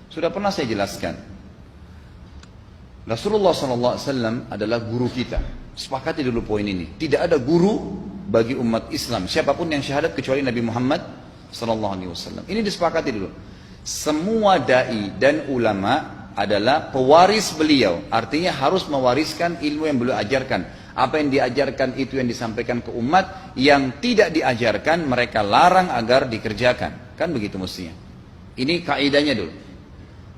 Sudah pernah saya jelaskan. Rasulullah SAW adalah guru kita. Sepakati dulu poin ini. Tidak ada guru bagi umat Islam siapapun yang syahadat kecuali Nabi Muhammad SAW. Ini disepakati dulu. Semua dai dan ulama adalah pewaris beliau. Artinya harus mewariskan ilmu yang beliau ajarkan. Apa yang diajarkan itu yang disampaikan ke umat. Yang tidak diajarkan mereka larang agar dikerjakan. Kan begitu mestinya. Ini kaidahnya dulu.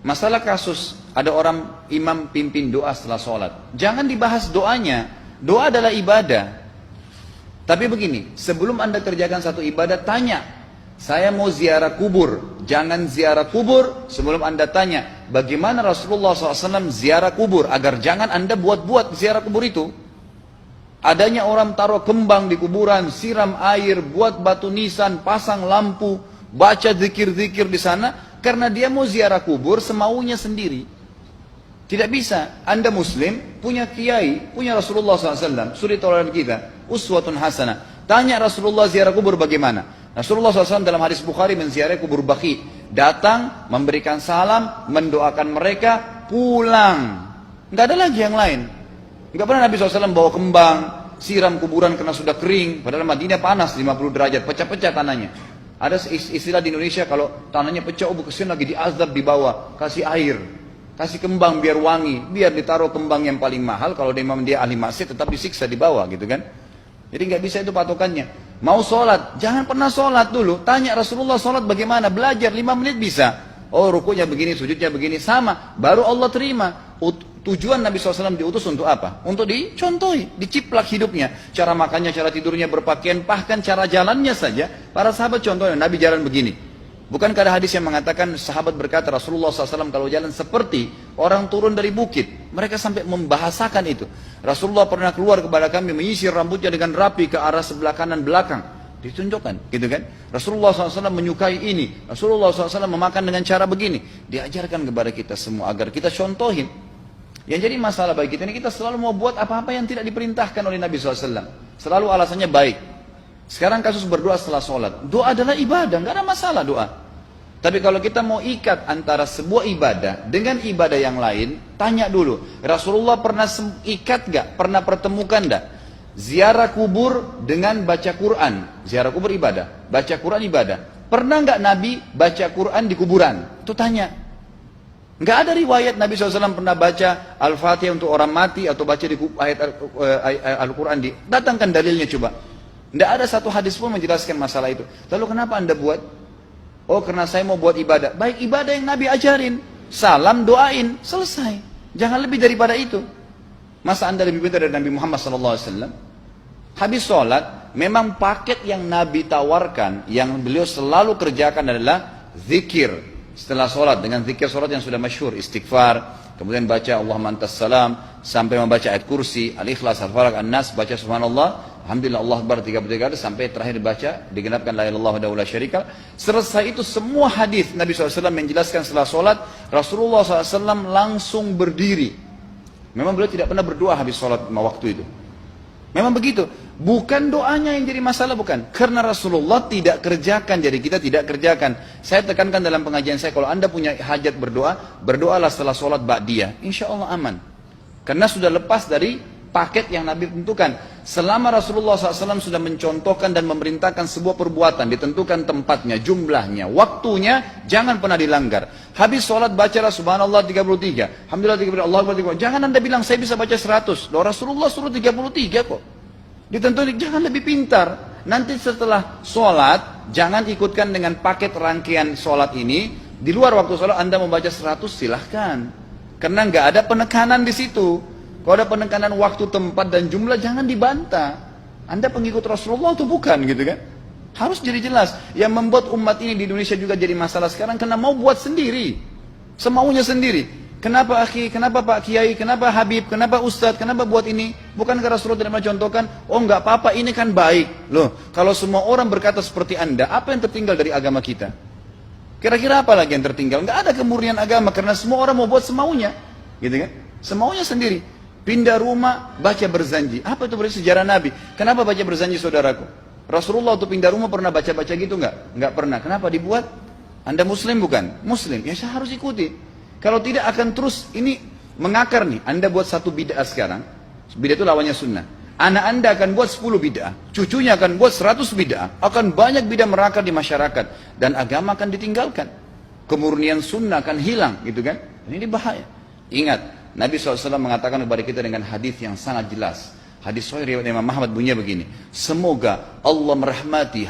Masalah kasus ada orang imam pimpin doa setelah sholat. Jangan dibahas doanya. Doa adalah ibadah. Tapi begini, sebelum anda kerjakan satu ibadah, tanya. Saya mau ziarah kubur. Jangan ziarah kubur sebelum anda tanya. Bagaimana Rasulullah SAW ziarah kubur. Agar jangan anda buat-buat ziarah kubur itu. Adanya orang taruh kembang di kuburan, siram air, buat batu nisan, pasang lampu, baca zikir-zikir di sana. Karena dia mau ziarah kubur semaunya sendiri. Tidak bisa. Anda muslim, punya kiai, punya Rasulullah SAW. Suri toladan kita. Uswatun hasanah. Tanya Rasulullah ziarah kubur bagaimana. Rasulullah SAW dalam hadis Bukhari menziarahi kubur Baqi. Datang, memberikan salam, mendoakan mereka, pulang. Nggak ada lagi yang lain. Nggak pernah Nabi SAW bawa kembang, siram kuburan karena sudah kering. Padahal Madinah panas 50 derajat, pecah-pecah tanahnya. Ada istilah di Indonesia kalau tanahnya pecah, kesian lagi diazab di bawah, kasih air, kasih kembang biar wangi, biar ditaruh kembang yang paling mahal. Kalau dia ahli maksiat tetap disiksa di bawah gitu kan. Jadi nggak bisa itu patokannya. Mau sholat, jangan pernah sholat dulu. Tanya Rasulullah sholat bagaimana, belajar 5 menit bisa. Oh rukunya begini, sujudnya begini, sama. Baru Allah terima. Tujuan Nabi SAW diutus untuk apa? Untuk dicontohi, diciplak hidupnya. Cara makannya, cara tidurnya, berpakaian, bahkan cara jalannya saja. Para sahabat contohnya, Nabi jalan begini. Bukankah ada hadis yang mengatakan sahabat berkata Rasulullah SAW kalau jalan seperti orang turun dari bukit. Mereka sampai membahasakan itu. Rasulullah pernah keluar kepada kami menyisir rambutnya dengan rapi ke arah sebelah kanan belakang. Ditunjukkan, gitu kan? Rasulullah SAW menyukai ini. Rasulullah SAW memakan dengan cara begini. Diajarkan kepada kita semua agar kita contohin. Yang jadi masalah bagi kita ini, kita selalu mau buat apa-apa yang tidak diperintahkan oleh Nabi SAW. Selalu alasannya baik. Sekarang kasus berdoa setelah sholat. Doa adalah ibadah, nggak ada masalah doa. Tapi kalau kita mau ikat antara sebuah ibadah dengan ibadah yang lain, tanya dulu. Rasulullah pernah ikat nggak? Pernah pertemukan nggak? Ziarah kubur dengan baca Quran. Ziarah kubur ibadah, baca Quran ibadah. Pernah nggak Nabi baca Quran di kuburan? Itu tanya. Nggak ada riwayat Nabi SAW pernah baca Al-Fatihah untuk orang mati atau baca di ayat Al-Quran. Datangkan dalilnya coba. Nggak ada satu hadis pun menjelaskan masalah itu. Lalu kenapa anda buat? Oh karena saya mau buat ibadah. Baik ibadah yang Nabi ajarin. Salam, doain, selesai. Jangan lebih daripada itu. Masa anda lebih pintar dari Nabi Muhammad SAW? Habis sholat, memang paket yang Nabi tawarkan, yang beliau selalu kerjakan adalah zikir. Setelah sholat, dengan zikir sholat yang sudah masyhur, istighfar, kemudian baca Allahumma antas salam, sampai membaca ayat kursi, al-ikhlas, al-falaq, an-nas, baca subhanallah, alhamdulillah, Allah akbar 33 kali, sampai terakhir baca, digenapkan la ilaha illallah wahdahu la syarika. Selesai itu semua hadis Nabi SAW menjelaskan setelah sholat, Rasulullah SAW langsung berdiri. Memang beliau tidak pernah berdoa habis sholat waktu itu. Memang begitu. Bukan doanya yang jadi masalah, bukan. Karena Rasulullah tidak kerjakan, jadi kita tidak kerjakan. Saya tekankan dalam pengajian saya, kalau anda punya hajat berdoa, berdoalah setelah sholat ba'diyah. Insya Allah aman. Karena sudah lepas dari paket yang Nabi tentukan. Selama Rasulullah SAW sudah mencontohkan dan memerintahkan sebuah perbuatan, ditentukan tempatnya, jumlahnya, waktunya, jangan pernah dilanggar. Habis sholat bacalah subhanallah 33, alhamdulillah 33, Allah akbar 33. Jangan anda bilang saya bisa baca 100. Loh, Rasulullah suruh 33 kok. Ditentukan, jangan lebih pintar. Nanti setelah sholat, jangan ikutkan dengan paket rangkaian sholat ini. Di luar waktu sholat anda membaca 100, silahkan. Karena nggak ada penekanan di situ. Kalau ada penekanan waktu, tempat, dan jumlah, jangan dibantah. Anda pengikut Rasulullah atau bukan gitu kan? Harus jadi jelas. Yang membuat umat ini di Indonesia juga jadi masalah sekarang karena mau buat sendiri. Semaunya sendiri. Kenapa akhi, kenapa Pak Kiai, kenapa Habib, kenapa Ustadz, kenapa buat ini? Bukankah Rasulullah tidak mencontohkan? Oh nggak apa-apa, ini kan baik. Loh, kalau semua orang berkata seperti anda, apa yang tertinggal dari agama kita? Kira-kira apa lagi yang tertinggal? Nggak ada kemurnian agama karena semua orang mau buat semaunya. Gitu kan? Semaunya sendiri. Pindah rumah, baca berzanji. Apa itu berarti sejarah Nabi? Kenapa baca berzanji saudaraku? Rasulullah untuk pindah rumah pernah baca-baca gitu nggak? Nggak pernah. Kenapa dibuat? Anda muslim bukan? Muslim, ya saya harus ikuti. Kalau tidak akan terus ini mengakar nih. Anda buat satu bid'ah sekarang, bid'ah itu lawannya sunnah. Anak Anda akan buat 10 bid'ah, cucunya akan buat 100 bid'ah, akan banyak bid'ah merakar di masyarakat, dan agama akan ditinggalkan. Kemurnian sunnah akan hilang, gitu kan? Ini bahaya. Ingat, Nabi SAW mengatakan kepada kita dengan hadis yang sangat jelas. Hadis sahih riwayat Imam Ahmad bunyinya begini. Semoga Allah merahmati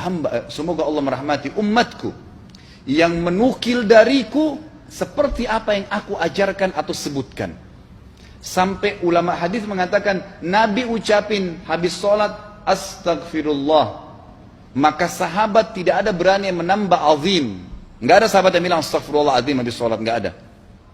umatku yang menukil dariku seperti apa yang aku ajarkan atau sebutkan. Sampai ulama hadis mengatakan Nabi ucapin habis sholat astagfirullah, maka sahabat tidak ada berani yang menambah azim. Nggak ada sahabat yang bilang astagfirullah azim habis sholat, nggak ada.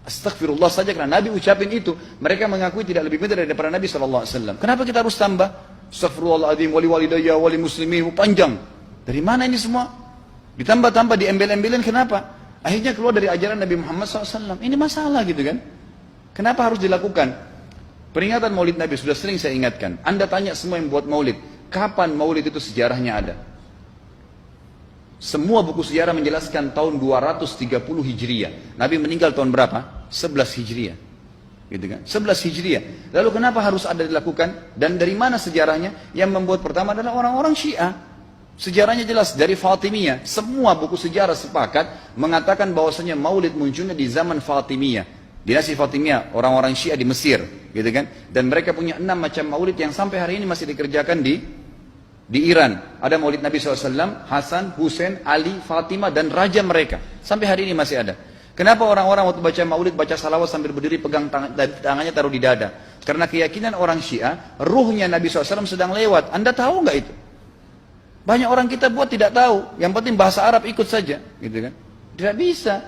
Astagfirullah saja karena Nabi ucapin itu, mereka mengakui tidak lebih benar daripada Nabi SAW. Kenapa kita harus tambah astagfirullah azim, wali walidayya, wali muslimin, panjang? Dari mana ini semua? Ditambah-tambah, diembel-embelin, kenapa? Akhirnya keluar dari ajaran Nabi Muhammad SAW. Ini masalah gitu kan? Kenapa harus dilakukan? Peringatan maulid Nabi sudah sering saya ingatkan. Anda tanya semua yang buat maulid, kapan maulid itu sejarahnya ada? Semua buku sejarah menjelaskan tahun 230 Hijriah. Nabi meninggal tahun berapa? 11 Hijriah. Gitu kan? 11 Hijriah. Lalu kenapa harus ada dilakukan? Dan dari mana sejarahnya? Yang membuat pertama adalah orang-orang Syiah. Sejarahnya jelas dari Fatimiyah. Semua buku sejarah sepakat mengatakan bahwasanya maulid munculnya di zaman Fatimiyah. Dinasti Fatimiyah, orang-orang Syiah di Mesir, gitu kan? Dan mereka punya 6 macam maulid yang sampai hari ini masih dikerjakan di Iran. Ada maulid Nabi SAW, Hasan, Husain, Ali, Fatimah, dan raja mereka. Sampai hari ini masih ada. Kenapa orang-orang waktu baca maulid, baca salawat sambil berdiri pegang tangannya taruh di dada? Karena keyakinan orang Syiah, ruhnya Nabi SAW sedang lewat. Anda tahu nggak itu? Banyak orang kita buat tidak tahu. Yang penting bahasa Arab ikut saja, gitu kan? Tidak bisa.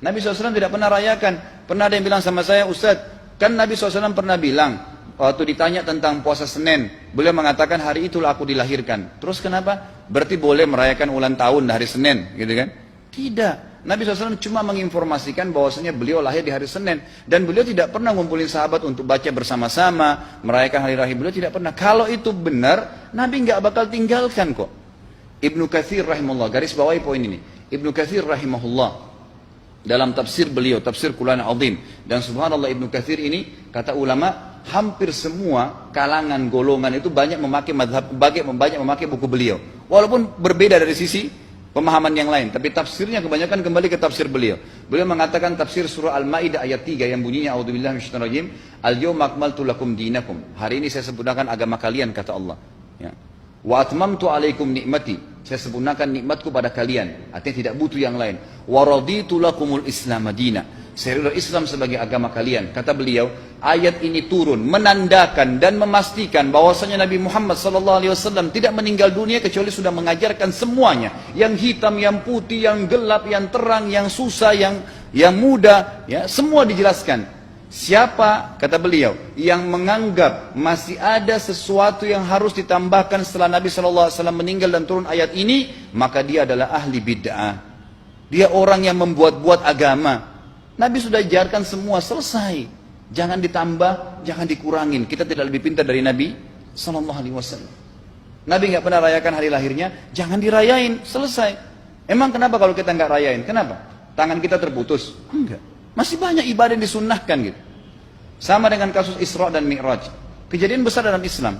Nabi SAW tidak pernah rayakan. Pernah ada yang bilang sama saya, Ustadz, kan Nabi SAW pernah bilang, waktu ditanya tentang puasa Senin, beliau mengatakan hari itulah aku dilahirkan. Terus kenapa? Berarti boleh merayakan ulang tahun hari Senin, gitu kan? Tidak. Nabi SAW cuma menginformasikan bahwasanya beliau lahir di hari Senin. Dan beliau tidak pernah ngumpulin sahabat untuk baca bersama-sama, merayakan hari raya. Beliau tidak pernah. Kalau itu benar, Nabi nggak bakal tinggalkan kok. Ibnu Katsir rahimahullah, garis bawahi poin ini. Ibnu Katsir rahimahullah, dalam tafsir beliau, tafsir Quran Azim, dan subhanallah Ibnu Katsir ini, kata ulama, hampir semua kalangan golongan itu banyak memakai buku beliau, walaupun berbeda dari sisi pemahaman yang lain, tapi tafsirnya kebanyakan kembali ke tafsir beliau. Beliau mengatakan tafsir surah Al-Maidah ayat 3 yang bunyinya a'udzubillahi minasyaitonir rajim, al-yawma akmaltu lakum dinakum, hari ini saya sempurnakan agama kalian, kata Allah, ya. Wa atmamtu alaikum nikmati, saya sempurnakan nikmatku pada kalian, artinya tidak butuh yang lain. Wa raditu lakumul Islam madina, saya ridha Islam sebagai agama kalian. Kata beliau, ayat ini turun menandakan dan memastikan bahwasanya Nabi Muhammad SAW tidak meninggal dunia kecuali sudah mengajarkan semuanya, yang hitam, yang putih, yang gelap, yang terang, yang susah, yang muda, ya, semua dijelaskan. Siapa, kata beliau, yang menganggap masih ada sesuatu yang harus ditambahkan setelah Nabi SAW meninggal dan turun ayat ini, maka dia adalah ahli bid'ah. Dia orang yang membuat-buat agama. Nabi sudah ajarkan semua, selesai. Jangan ditambah, jangan dikurangin. Kita tidak lebih pintar dari Nabi SAW. Nabi nggak pernah rayakan hari lahirnya, jangan dirayain, selesai. Emang kenapa kalau kita nggak rayain? Kenapa? Tangan kita terputus? Enggak. Masih banyak ibadah yang disunnahkan gitu. Sama dengan kasus Isra dan Mi'raj. Kejadian besar dalam Islam.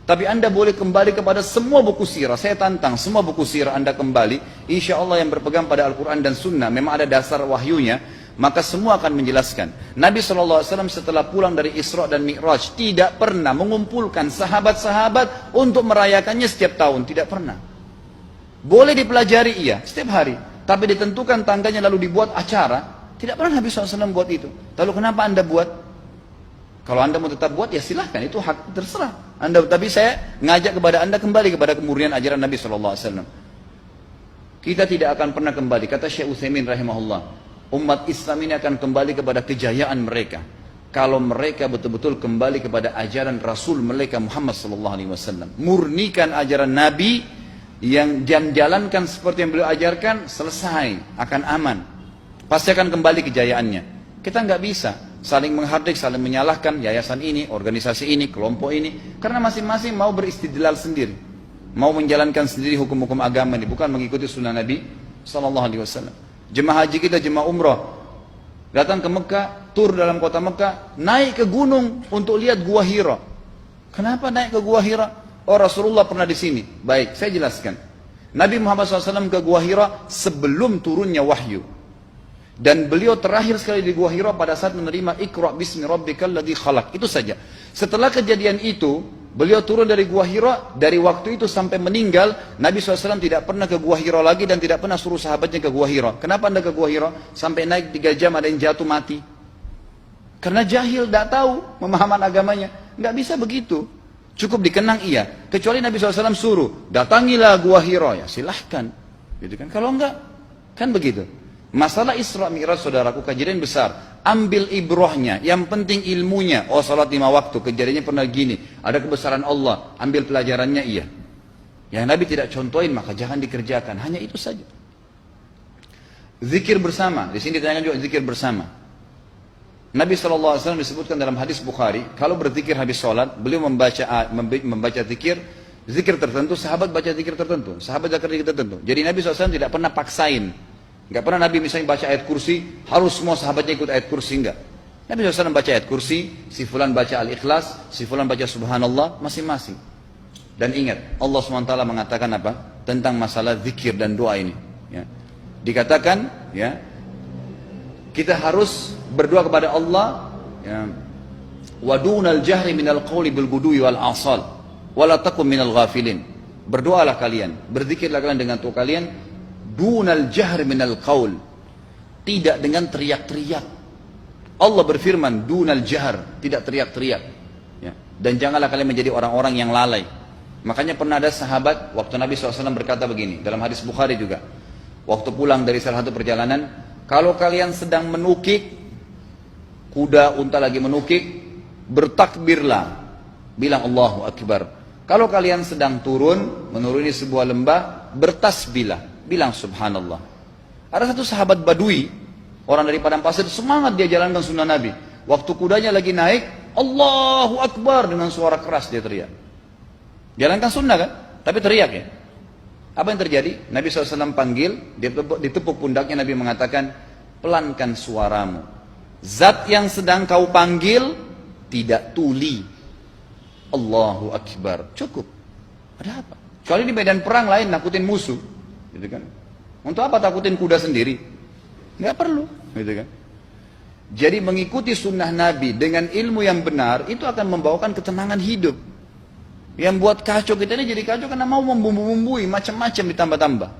Tapi Anda boleh kembali kepada semua buku sirah. Saya tantang semua buku sirah Anda kembali. Insya Allah yang berpegang pada Al-Quran dan Sunnah, memang ada dasar wahyunya, maka semua akan menjelaskan. Nabi SAW setelah pulang dari Isra dan Mi'raj tidak pernah mengumpulkan sahabat-sahabat untuk merayakannya setiap tahun. Tidak pernah. Boleh dipelajari iya, setiap hari. Tapi ditentukan tanggalnya lalu dibuat acara. Tidak pernah Nabi SAW buat itu. Lalu kenapa Anda buat? Kalau Anda mau tetap buat, ya silahkan. Itu hak terserah Anda. Tapi saya ngajak kepada Anda kembali kepada kemurnian ajaran Nabi SAW. Kita tidak akan pernah kembali. Kata Syekh Utsaimin rahimahullah, umat Islam ini akan kembali kepada kejayaan mereka kalau mereka betul-betul kembali kepada ajaran Rasul mereka Muhammad SAW. Murnikan ajaran Nabi, yang jalankan seperti yang beliau ajarkan, selesai, akan aman. Pasti akan kembali kejayaannya. Kita nggak bisa saling menghardik, saling menyalahkan yayasan ini, organisasi ini, kelompok ini, karena masing-masing mau beristidlal sendiri, mau menjalankan sendiri hukum-hukum agama ini, bukan mengikuti sunnah Nabi SAW. Jemaah haji kita, jemaah umrah, datang ke Mekah, tur dalam kota Mekah, naik ke gunung untuk lihat Gua Hira. Kenapa naik ke Gua Hira? Oh, Rasulullah pernah di sini. Baik, saya jelaskan. Nabi Muhammad SAW ke Gua Hira sebelum turunnya wahyu. Dan beliau terakhir sekali di Gua Hira pada saat menerima Iqra bismi rabbikal ladzi khalaq. Itu saja. Setelah kejadian itu, beliau turun dari Gua Hira. Dari waktu itu sampai meninggal, Nabi SAW tidak pernah ke Gua Hira lagi dan tidak pernah suruh sahabatnya ke Gua Hira. Kenapa anda ke Gua Hira? Sampai naik 3 jam ada yang jatuh mati. Karena jahil, tidak tahu pemahaman agamanya. Nggak bisa begitu. Cukup dikenang iya. Kecuali Nabi SAW suruh, datangilah Gua Hira. Ya silahkan. Gitu kan? Kalau enggak, kan begitu. Masalah Isra Mi'raj, saudaraku, kejadian besar. Ambil ibrahnya, yang penting ilmunya. Oh, salat 5 waktu, kejadiannya pernah gini. Ada kebesaran Allah, ambil pelajarannya, iya. Yang Nabi tidak contohin, maka jangan dikerjakan. Hanya itu saja. Zikir bersama, di sini ditanyakan juga zikir bersama. Nabi SAW disebutkan dalam hadis Bukhari, kalau berzikir habis sholat, beliau membaca zikir tertentu, sahabat baca zikir tertentu, sahabat baca zikir tertentu. Jadi Nabi SAW tidak pernah paksain. Enggak pernah Nabi misalnya baca ayat kursi, harus semua sahabatnya ikut ayat kursi, enggak. Nabi SAW baca ayat kursi, si fulan baca al-ikhlas, si fulan baca subhanallah, masing-masing. Dan ingat, Allah SWT mengatakan apa? Tentang masalah zikir dan doa ini. Ya. Dikatakan, ya, kita harus berdoa kepada Allah, ya, wadunal jahri minal qawli bil gudui wal asal, wala takum minal ghafilin. Berdoalah kalian, berzikirlah kalian dengan doa kalian, dunal jahr minal qaul, tidak dengan teriak-teriak. Allah berfirman dunal jahr, tidak teriak-teriak, ya. Dan janganlah kalian menjadi orang-orang yang lalai. Makanya pernah ada sahabat, waktu Nabi SAW berkata begini, dalam hadis Bukhari juga, waktu pulang dari salah satu perjalanan, kalau kalian sedang menukik, kuda unta lagi menukik, bertakbirlah, bilang Allahu Akbar. Kalau kalian sedang turun, menuruni sebuah lembah, bertasbihlah, bilang subhanallah. Ada satu sahabat badui, orang dari padang pasir, semangat dia jalankan sunnah Nabi. Waktu kudanya lagi naik, Allahu Akbar, dengan suara keras dia teriak. Jalankan sunnah kan? Tapi teriak ya. Apa yang terjadi? Nabi SAW panggil, ditepuk pundaknya, Nabi mengatakan, pelankan suaramu. Zat yang sedang kau panggil tidak tuli. Allahu Akbar. Cukup. Ada apa? Kecuali di medan perang lain nakutin musuh. Gitu kan? Untuk apa takutin kuda sendiri? Nggak perlu, gitu kan? Jadi mengikuti sunnah Nabi dengan ilmu yang benar itu akan membawakan ketenangan hidup. Yang buat kacau kita ini jadi kacau karena mau membumbu-bumbui macam-macam ditambah-tambah.